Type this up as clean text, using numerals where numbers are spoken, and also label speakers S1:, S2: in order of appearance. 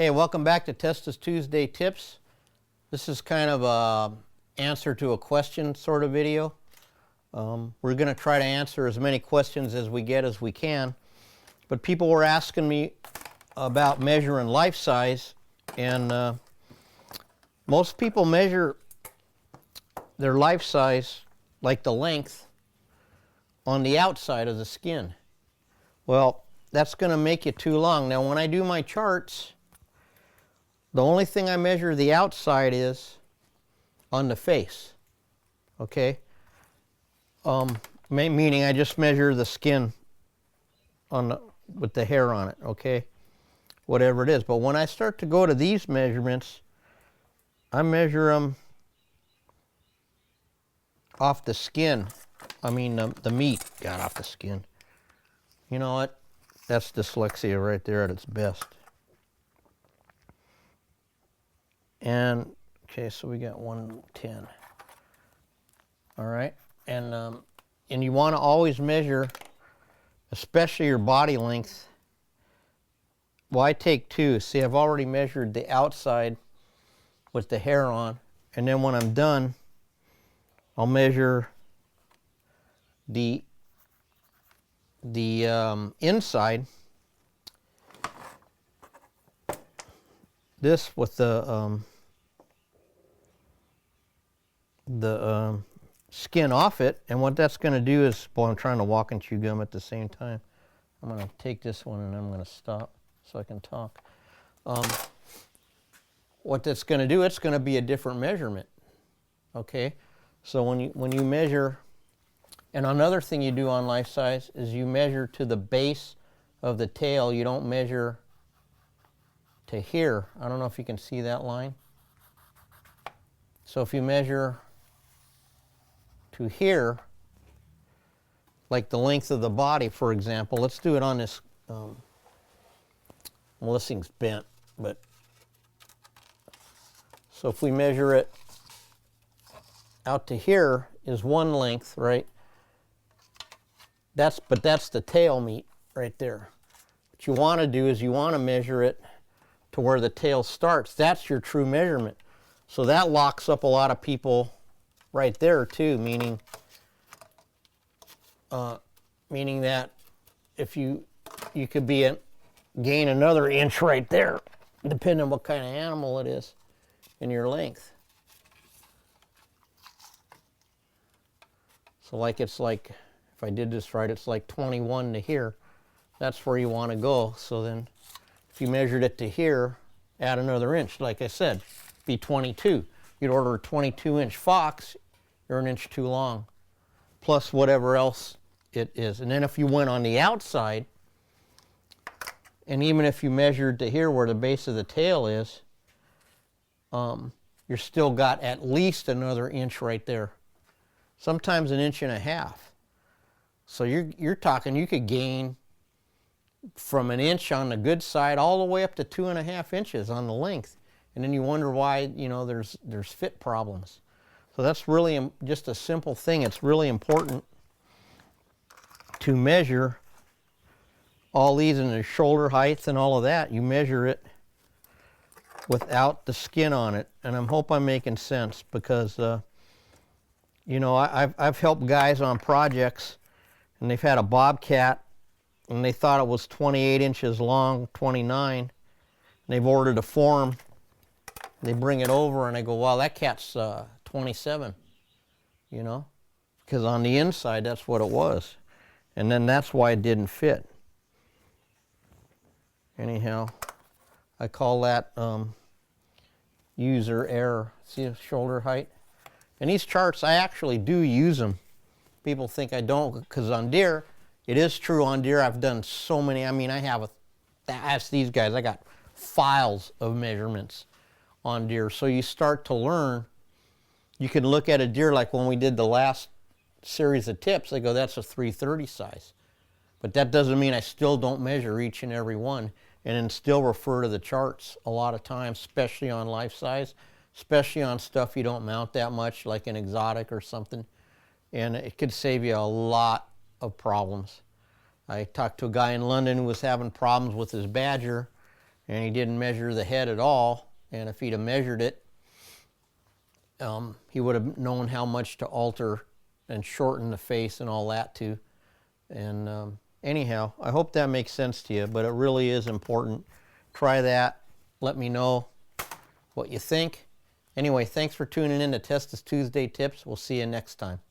S1: Hey, welcome back to Testa's Tuesday Tips. This is kind of a answer to a question sort of video. We're going to try to answer as many questions as we can. But people were asking me about measuring life size, and most people measure their life size, like the length, on the outside of the skin. Well, that's going to make you too long. Now, when I do my charts, the only thing I measure the outside is on the face, okay? Meaning I just measure the skin on with the hair on it, okay? Whatever it is. But when I start to go to these measurements, I measure them off the skin. I mean the meat got off the skin. You know what? That's dyslexia right there at its best. And, okay, so we got 110. All right, and you want to always measure, especially your body length. Well, I take two. See, I've already measured the outside with the hair on, and then when I'm done, I'll measure the inside. This with the skin off it, and what that's going to do is, well, I'm trying to walk and chew gum at the same time. I'm going to take this one and I'm going to stop so I can talk. What that's going to do, it's going to be a different measurement. Okay, so when you measure, and another thing you do on life size is you measure to the base of the tail. You don't measure to here. I don't know if you can see that line. So if you measure to here, like the length of the body, for example, let's do it on this, well, this thing's bent, but, so if we measure it out to here is one length, right? But that's the tail meat right there. What you want to do is you want to measure it to where the tail starts. That's your true measurement. So that locks up a lot of people right there too, meaning that if you could gain another inch right there, depending on what kind of animal it is in your length. So like if I did this right, it's like 21 to here. That's where you want to go. So then if you measured it to here, add another inch. Like I said, be 22. You'd order a 22-inch fox, you're an inch too long, plus whatever else it is. And then if you went on the outside, and even if you measured to here where the base of the tail is, you're still got at least another inch right there. Sometimes an inch and a half. So you're talking, you could gain from an inch on the good side all the way up to 2.5 inches on the length. And then you wonder why, you know, there's fit problems. So that's really just a simple thing. It's really important to measure all these in the shoulder heights and all of that. You measure it without the skin on it. And I hope I'm making sense because, you know, I've helped guys on projects, and they've had a bobcat, and they thought it was 28 inches long, 29. And they've ordered a form. They bring it over, and I go, wow, that cat's 27, you know, because on the inside, that's what it was. And then that's why it didn't fit. Anyhow, I call that user error. See the shoulder height? And these charts, I actually do use them. People think I don't, because on deer, it is true on deer. I've done so many. I mean, ask these guys, I got files of measurements on deer. So you start to learn. You can look at a deer, like when we did the last series of tips, I go, that's a 330 size. But that doesn't mean I still don't measure each and every one, and then still refer to the charts a lot of times, especially on life size, especially on stuff you don't mount that much, like an exotic or something. And it could save you a lot of problems. I talked to a guy in London who was having problems with his badger, and he didn't measure the head at all. And if he'd have measured it, he would have known how much to alter and shorten the face and all that too. And anyhow, I hope that makes sense to you, but it really is important. Try that. Let me know what you think. Anyway, thanks for tuning in to Testa's Tuesday Tips. We'll see you next time.